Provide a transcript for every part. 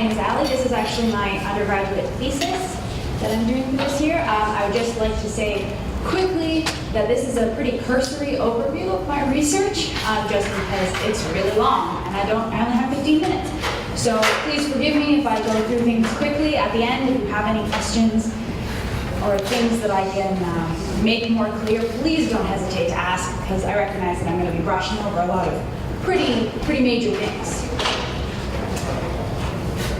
name is Allie. This is actually my undergraduate thesis that I'm doing for this year. I would just like to say quickly that this is a pretty cursory overview of my research, just because it's really long and I only have 15 minutes. So please forgive me if I go through things quickly. At the end, if you have any questions or things that I can make more clear, please don't hesitate to ask, because I recognize that I'm going to be brushing over a lot of pretty major things.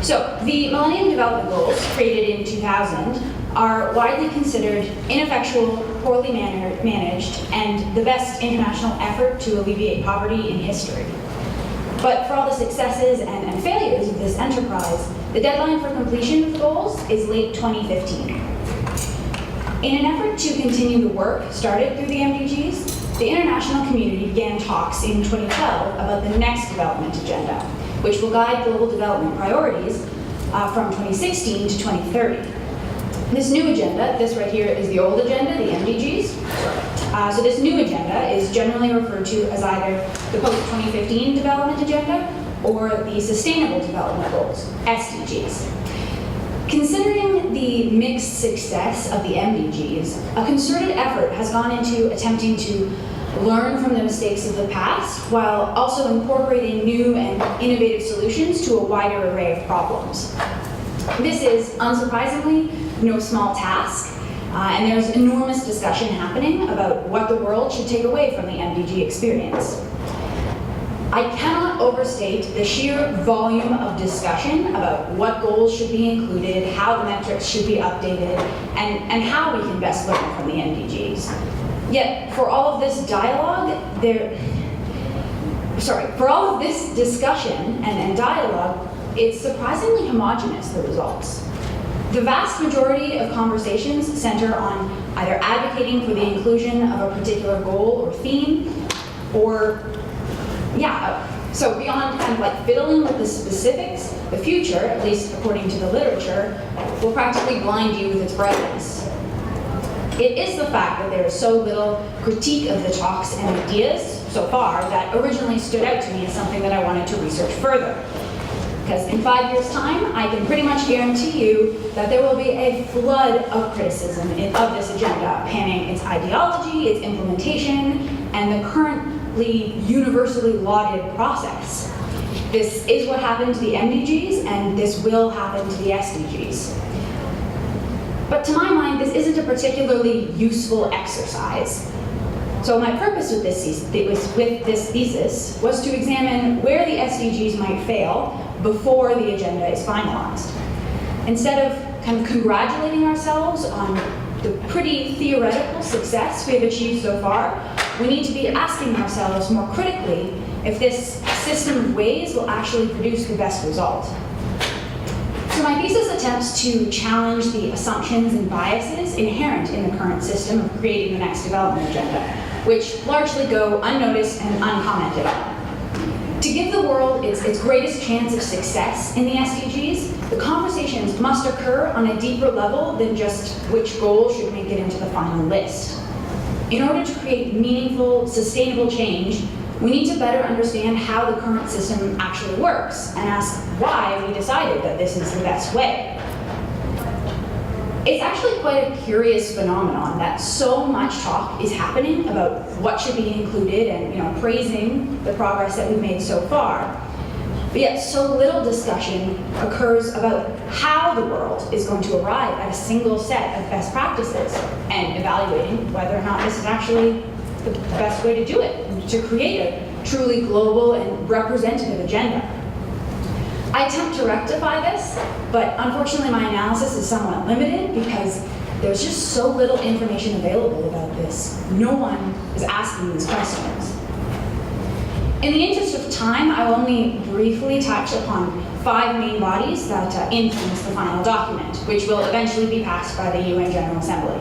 So the Millennium Development Goals, created in 2000, are widely considered ineffectual, poorly managed, and the best international effort to alleviate poverty in history. But for all the successes and failures of this enterprise, the deadline for completion of the goals is late 2015. In an effort to continue the work started through the MDGs, the international community began talks in 2012 about the next development agenda, which will guide global development priorities from 2016 to 2030. This new agenda, this right here is the old agenda, the MDGs. So this new agenda is generally referred to as either the post-2015 development agenda or the Sustainable Development Goals, SDGs. Considering the mixed success of the MDGs, a concerted effort has gone into attempting to learn from the mistakes of the past while also incorporating new and innovative solutions to a wider array of problems. This is, unsurprisingly, no small task, and there's enormous discussion happening about what the world should take away from the MDG experience. I cannot overstate the sheer volume of discussion about what goals should be included, how the metrics should be updated, and how we can best learn from the MDGs. Yet, for all of this dialogue, for all of this discussion and dialogue, it's surprisingly homogeneous, the results. The vast majority of conversations center on either advocating for the inclusion of a particular goal or theme, or so beyond kind of like fiddling with the specifics, the future, at least according to the literature, will practically blind you with its brightness. It is the fact that there is so little critique of the talks and ideas so far that originally stood out to me as something that I wanted to research further. Because in 5 years' time, I can pretty much guarantee you that there will be a flood of criticism of this agenda, panning its ideology, its implementation, and the currently universally lauded process. This is what happened to the MDGs, and this will happen to the SDGs. But to my mind, this isn't a particularly useful exercise. So my purpose with this thesis was to examine where the SDGs might fail before the agenda is finalized. Instead of kind of congratulating ourselves on the pretty theoretical success we have achieved so far, we need to be asking ourselves more critically if this system of ways will actually produce the best result. So my thesis attempts to challenge the assumptions and biases inherent in the current system of creating the next development agenda, which largely go unnoticed and uncommented on. To give the world its greatest chance of success in the SDGs, the conversations must occur on a deeper level than just which goal should make it into the final list. In order to create meaningful, sustainable change, we need to better understand how the current system actually works and ask why we decided that this is the best way. It's actually quite a curious phenomenon that so much talk is happening about what should be included and praising the progress that we've made so far. But yet so little discussion occurs about how the world is going to arrive at a single set of best practices and evaluating whether or not this is actually the best way to do it, to create a truly global and representative agenda. I attempt to rectify this, but unfortunately my analysis is somewhat limited because there's just so little information available about this. No one is asking these questions. In the interest of time, I will only briefly touch upon 5 main bodies that influence the final document, which will eventually be passed by the UN General Assembly.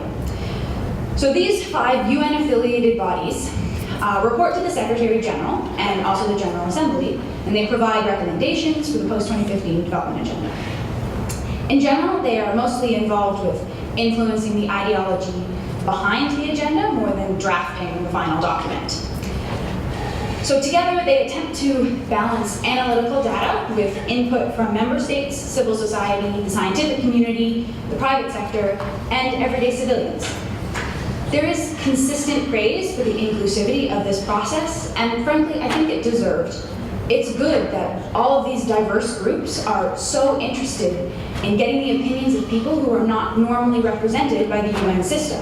So these 5 UN-affiliated bodies report to the Secretary General and also the General Assembly, and they provide recommendations for the post-2015 development agenda. In general, they are mostly involved with influencing the ideology behind the agenda more than drafting the final document. So together they attempt to balance analytical data with input from member states, civil society, the scientific community, the private sector, and everyday civilians. There is consistent praise for the inclusivity of this process, and frankly, I think it deserved. It's good that all of these diverse groups are so interested in getting the opinions of people who are not normally represented by the UN system.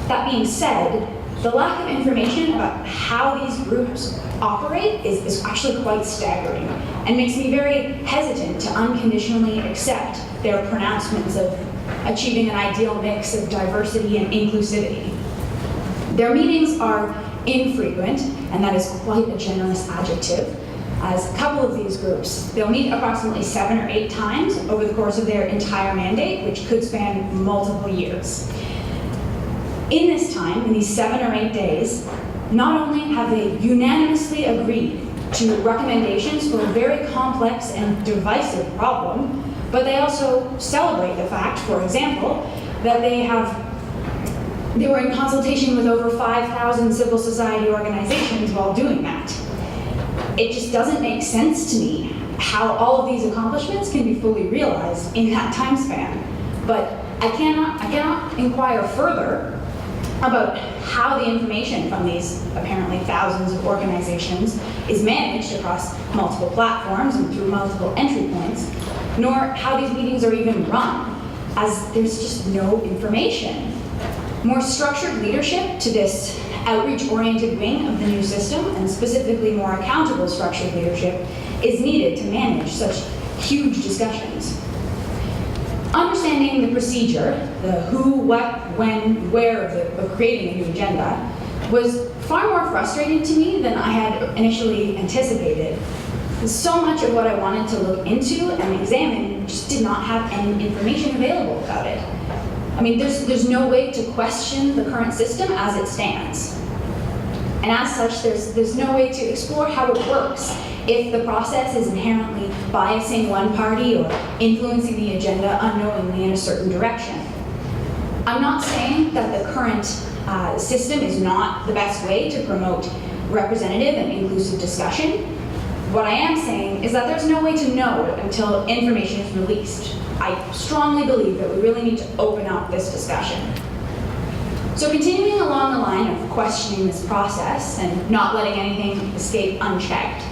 That being said, the lack of information about how these groups operate is actually quite staggering and makes me very hesitant to unconditionally accept their pronouncements of achieving an ideal mix of diversity and inclusivity. Their meetings are infrequent, and that is quite a generous adjective, as a couple of these groups, they'll meet approximately 7 or 8 times over the course of their entire mandate, which could span multiple years. In this time, in these 7 or 8 days, not only have they unanimously agreed to recommendations for a very complex and divisive problem, but they also celebrate the fact, for example, that they were in consultation with over 5,000 civil society organizations while doing that. It just doesn't make sense to me how all of these accomplishments can be fully realized in that time span. But I cannot inquire further about how the information from these apparently thousands of organizations is managed across multiple platforms and through multiple entry points, nor how these meetings are even run, as there's just no information. More structured leadership to this outreach-oriented wing of the new system, and specifically more accountable structured leadership, is needed to manage such huge discussions. Understanding the procedure, the who, what, when, where of creating a new agenda, was far more frustrating to me than I had initially anticipated. So much of what I wanted to look into and examine just did not have any information available about it. I mean, there's no way to question the current system as it stands. And as such, there's no way to explore how it works if the process is inherently biasing one party or influencing the agenda unknowingly in a certain direction. I'm not saying that the current system is not the best way to promote representative and inclusive discussion. What I am saying is that there's no way to know until information is released. I strongly believe that we really need to open up this discussion. So continuing along the line of questioning this process and not letting anything escape unchecked,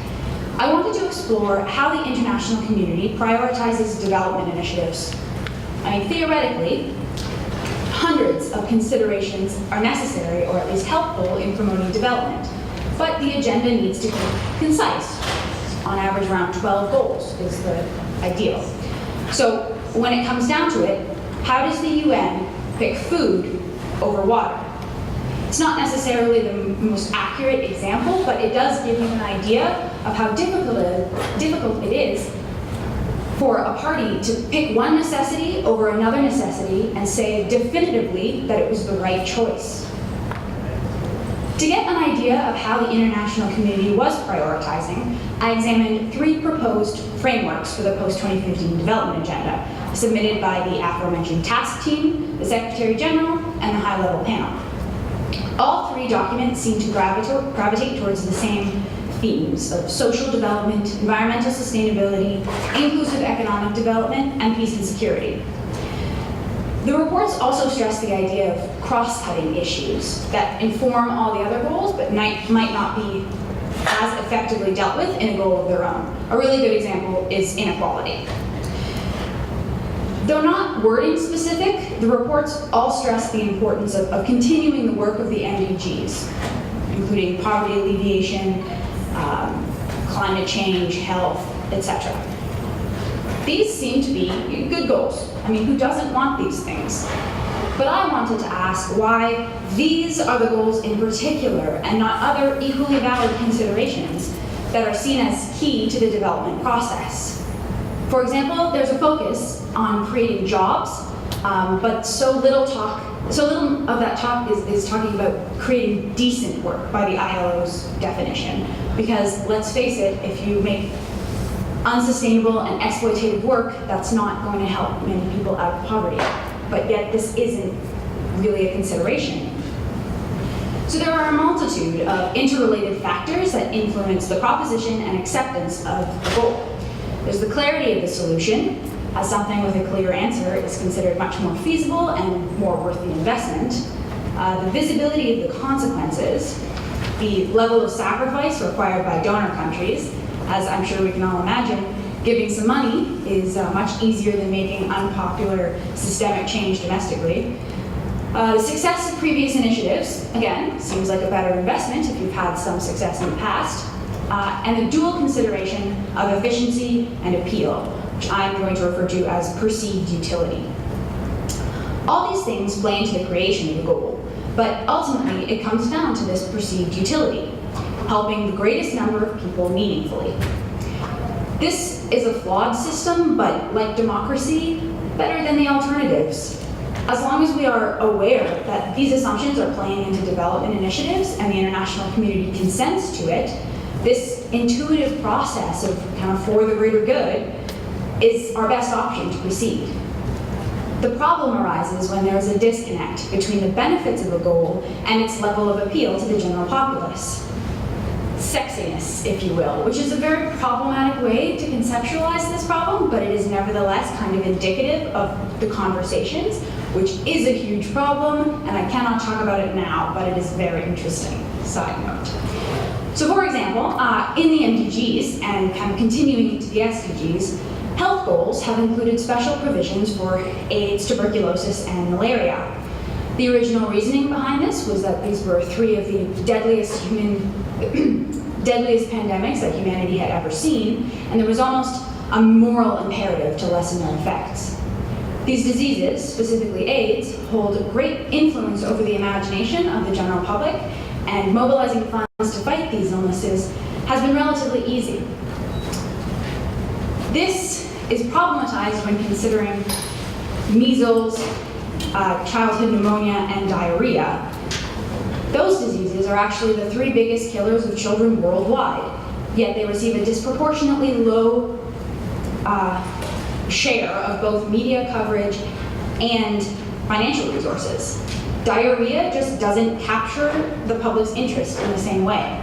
I wanted to explore how the international community prioritizes development initiatives. I mean, theoretically, hundreds of considerations are necessary or at least helpful in promoting development, but the agenda needs to be concise. On average, around 12 goals is the ideal. So when it comes down to it, how does the UN pick food over water? It's not necessarily the most accurate example, but it does give you an idea of how difficult it is for a party to pick one necessity over another necessity and say definitively that it was the right choice. To get an idea of how the international community was prioritizing, I examined 3 proposed frameworks for the post-2015 development agenda, submitted by the aforementioned task team, the Secretary General, and the high-level panel. All 3 documents seem to gravitate towards the same themes of social development, environmental sustainability, inclusive economic development, and peace and security. The reports also stress the idea of cross-cutting issues that inform all the other goals, but might not be as effectively dealt with in a goal of their own. A really good example is inequality. Though not wording specific, the reports all stress the importance of continuing the work of the MDGs, including poverty alleviation, climate change, health, etc. These seem to be good goals. I mean, who doesn't want these things? But I wanted to ask why these are the goals in particular and not other equally valid considerations that are seen as key to the development process. For example, there's a focus on creating jobs, but so little of that talk is talking about creating decent work by the ILO's definition. Because let's face it, if you make unsustainable and exploitative work, that's not going to help many people out of poverty. But yet this isn't really a consideration. So there are a multitude of interrelated factors that influence the proposition and acceptance of the goal. There's the clarity of the solution, as something with a clear answer is considered much more feasible and more worth the investment. The visibility of the consequences, the level of sacrifice required by donor countries, as I'm sure we can all imagine, giving some money is much easier than making unpopular systemic change domestically. The success of previous initiatives, again, seems like a better investment if you've had some success in the past. And the dual consideration of efficiency and appeal, which I'm going to refer to as perceived utility. All these things play into the creation of the goal, but ultimately it comes down to this perceived utility, helping the greatest number of people meaningfully. This is a flawed system, but like democracy, better than the alternatives. As long as we are aware that these assumptions are playing into development initiatives and the international community consents to it, this intuitive process of kind of for the greater good is our best option to proceed. The problem arises when there is a disconnect between the benefits of a goal and its level of appeal to the general populace. Sexiness, if you will, which is a very problematic way to conceptualize this problem, but it is nevertheless kind of indicative of the conversations, which is a huge problem, and I cannot talk about it now, but it is very interesting. Side note. So for example, in the MDGs, and kind of continuing into the SDGs, health goals have included special provisions for AIDS, tuberculosis, and malaria. The original reasoning behind this was that these were three of the deadliest pandemics that humanity had ever seen, and there was almost a moral imperative to lessen their effects. These diseases, specifically AIDS, hold great influence over the imagination of the general public, and mobilizing funds to fight these illnesses has been relatively easy. This is problematized when considering measles, childhood pneumonia, and diarrhea. Those diseases are actually the three biggest killers of children worldwide, yet they receive a disproportionately low share of both media coverage and financial resources. Diarrhea just doesn't capture the public's interest in the same way.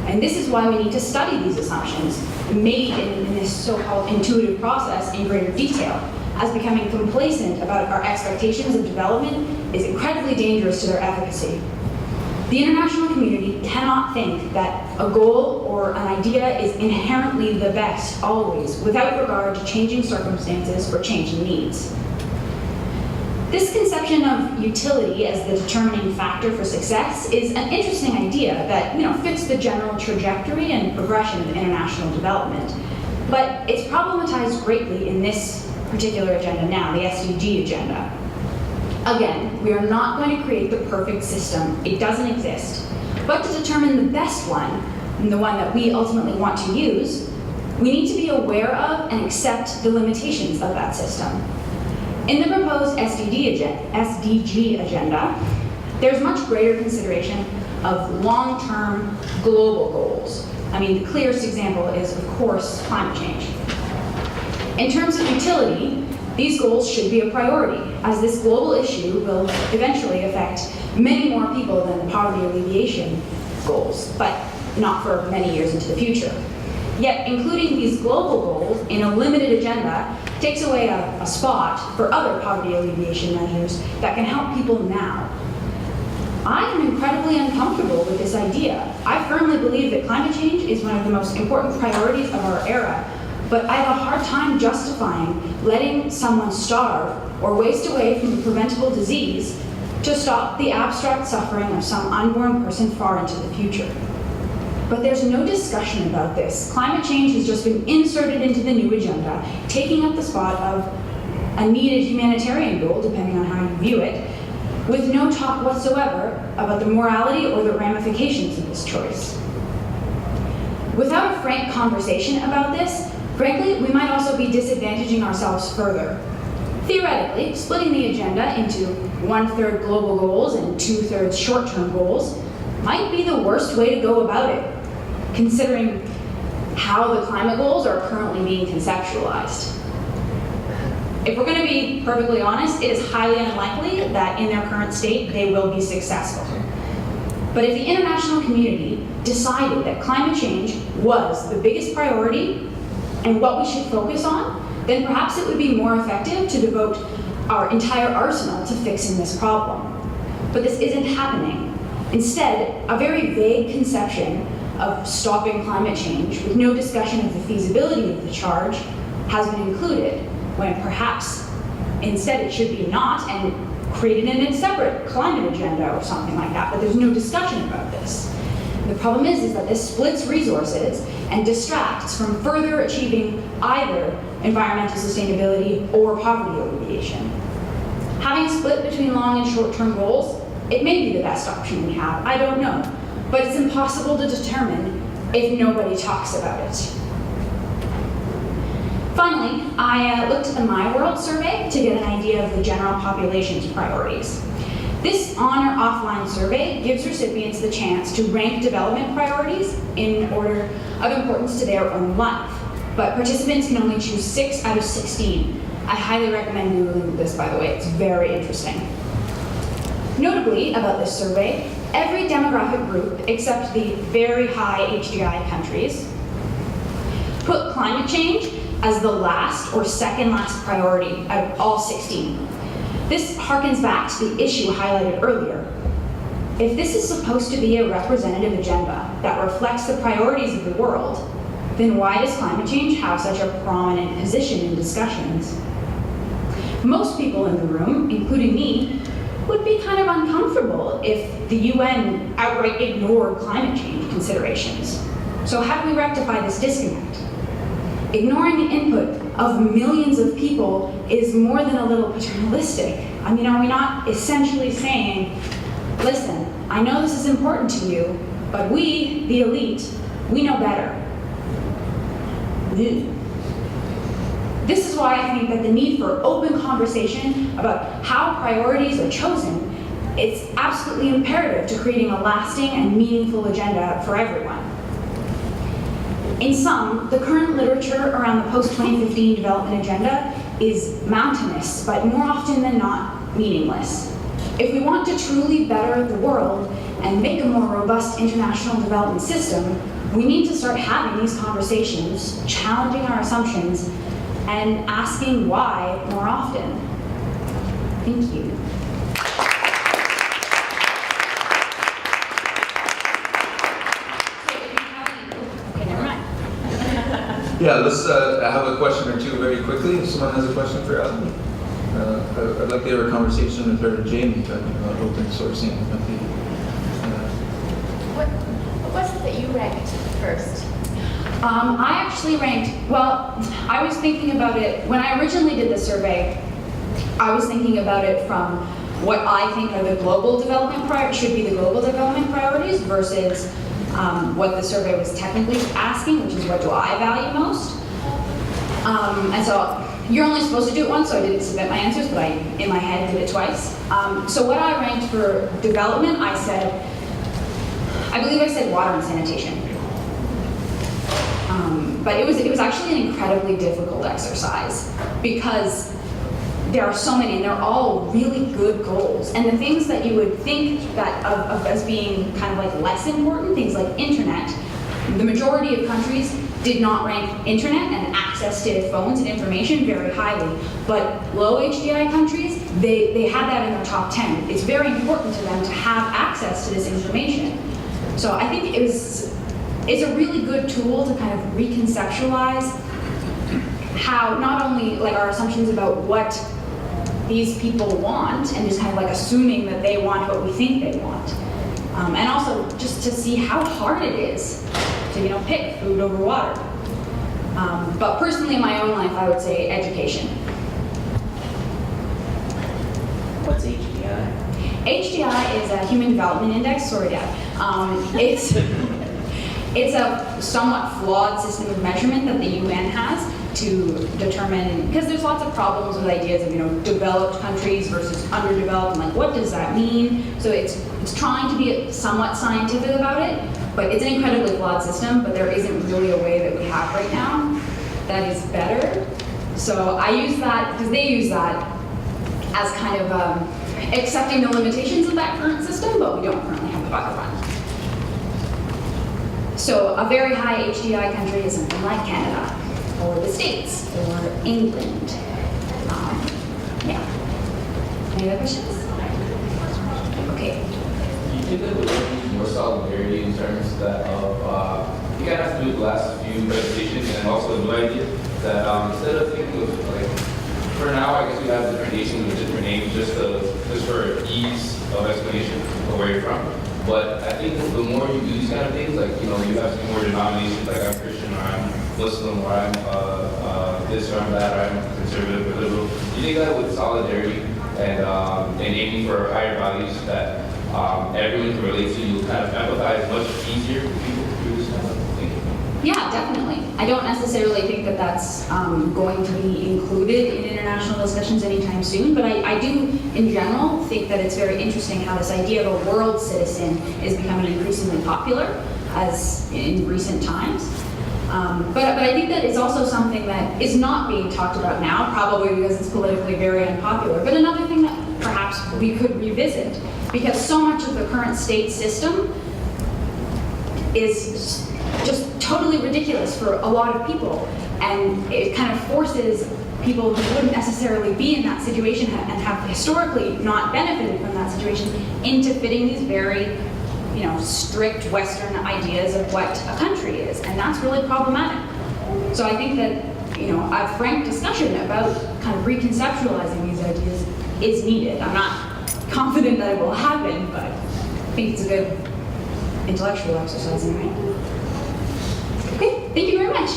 And this is why we need to study these assumptions made in this so-called intuitive process in greater detail, as becoming complacent about our expectations of development is incredibly dangerous to their efficacy. The international community cannot think that a goal or an idea is inherently the best always, without regard to changing circumstances or changing needs. This conception of utility as the determining factor for success is an interesting idea that fits the general trajectory and progression of international development. But it's problematized greatly in this particular agenda now, the SDG agenda. Again, we are not going to create the perfect system. It doesn't exist. But to determine the best one, and the one that we ultimately want to use, we need to be aware of and accept the limitations of that system. In the proposed SDG agenda, there's much greater consideration of long-term global goals. I mean, the clearest example is, of course, climate change. In terms of utility, these goals should be a priority, as this global issue will eventually affect many more people than the poverty alleviation goals, but not for many years into the future. Yet, including these global goals in a limited agenda takes away a spot for other poverty alleviation measures that can help people now. I am incredibly uncomfortable with this idea. I firmly believe that climate change is one of the most important priorities of our era, but I have a hard time justifying letting someone starve or waste away from a preventable disease to stop the abstract suffering of some unborn person far into the future. But there's no discussion about this. Climate change has just been inserted into the new agenda, taking up the spot of a needed humanitarian goal, depending on how you view it, with no talk whatsoever about the morality or the ramifications of this choice. Without a frank conversation about this, frankly, we might also be disadvantaging ourselves further. Theoretically, splitting the agenda into 1/3 global goals and 2/3 short-term goals might be the worst way to go about it, considering how the climate goals are currently being conceptualized. If we're going to be perfectly honest, it is highly unlikely that in their current state they will be successful. But if the international community decided that climate change was the biggest priority and what we should focus on, then perhaps it would be more effective to devote our entire arsenal to fixing this problem. But this isn't happening. Instead, a very vague conception of stopping climate change with no discussion of the feasibility of the charge has been included, when perhaps instead it should be not, and created in a separate climate agenda or something like that, but there's no discussion about this. The problem is that this splits resources and distracts from further achieving either environmental sustainability or poverty alleviation. Having a split between long and short-term goals, it may be the best option we have, I don't know, but it's impossible to determine if nobody talks about it. Finally, I looked at the My World survey to get an idea of the general population's priorities. This on or offline survey gives recipients the chance to rank development priorities in order of importance to their own life, but participants can only choose 6 out of 16. I highly recommend Googling this, by the way, it's very interesting. Notably about this survey, every demographic group except the very high HDI countries put climate change as the last or second last priority out of all 16. This harkens back to the issue highlighted earlier. If this is supposed to be a representative agenda that reflects the priorities of the world, then why does climate change have such a prominent position in discussions? Most people in the room, including me, would be kind of uncomfortable if the UN outright ignored climate change considerations. So how do we rectify this disconnect? Ignoring the input of millions of people is more than a little paternalistic. I mean, are we not essentially saying, listen, I know this is important to you, but we, the elite, we know better. This is why I think that the need for open conversation about how priorities are chosen, it's absolutely imperative to creating a lasting and meaningful agenda for everyone. In sum, the current literature around the post-2015 development agenda is mountainous, but more often than not, meaningless. If we want to truly better the world and make a more robust international development system, we need to start having these conversations, challenging our assumptions, and asking why more often. Thank you. Yeah, let's have a question or two very quickly. If someone has a question for Alan, I'd like to have a conversation with her and Jamie talking about open sourcing. What's it that you ranked first? I actually ranked, well, I was thinking about it, when I originally did the survey, I was thinking about it from what I think are the global development should be the global development priorities versus what the survey was technically asking, which is what do I value most. And so you're only supposed to do it once, so I didn't submit my answers, but I, in my head, did it twice. So what I ranked for development, I believe I said water and sanitation. But it was actually an incredibly difficult exercise because there are so many and they're all really good goals. And the things that you would think that of as being kind of like less important, things like internet, the majority of countries did not rank internet and access to phones and information very highly. But low HDI countries, they had that in their top 10. It's very important to them to have access to this information. So I think it's a really good tool to kind of reconceptualize how not only like our assumptions about what these people want and just kind of like assuming that they want what we think they want. And also just to see how hard it is to, pick food over water. But personally in my own life, I would say education. What's HDI? HDI is a Human Development Index, sorry Dad. It's a somewhat flawed system of measurement that the UN has to determine, because there's lots of problems with ideas of developed countries versus underdeveloped, and like what does that mean? So it's trying to be somewhat scientific about it, but it's an incredibly flawed system, but there isn't really a way that we have right now that is better. So I use that, because they use that as kind of accepting the limitations of that current system, but we don't currently have the backup one. So a very high HDI country is something like Canada, or the States, or England. Yeah. Any other questions? Okay. You think that there would be more solidarity in terms that of, you kind of have to do the last few presentations and also a new idea that instead of thinking of like, for now I guess we have different nations with different names just for ease of explanation of where you're from. But I think the more you do these kind of things, like, you know, you have some more denominations, like I'm Christian or I'm Muslim or I'm this or I'm that or I'm conservative or liberal. Do you think that with solidarity and aiming for higher values that everyone can relate to, you'll kind of empathize much easier with people through this kind of thinking? Yeah, definitely. I don't necessarily think that that's going to be included in international discussions anytime soon, but I do, in general, think that it's very interesting how this idea of a world citizen is becoming increasingly popular as in recent times. But I think that it's also something that is not being talked about now, probably because it's politically very unpopular. But another thing that perhaps we could revisit, because so much of the current state system is just totally ridiculous for a lot of people, and it kind of forces people who wouldn't necessarily be in that situation and have historically not benefited from that situation into fitting these very, you know, strict Western ideas of what a country is, and that's really problematic. So I think that, you know, a frank discussion about kind of reconceptualizing these ideas is needed. I'm not confident that it will happen, but I think it's a good intellectual exercise, right? Okay, thank you very much.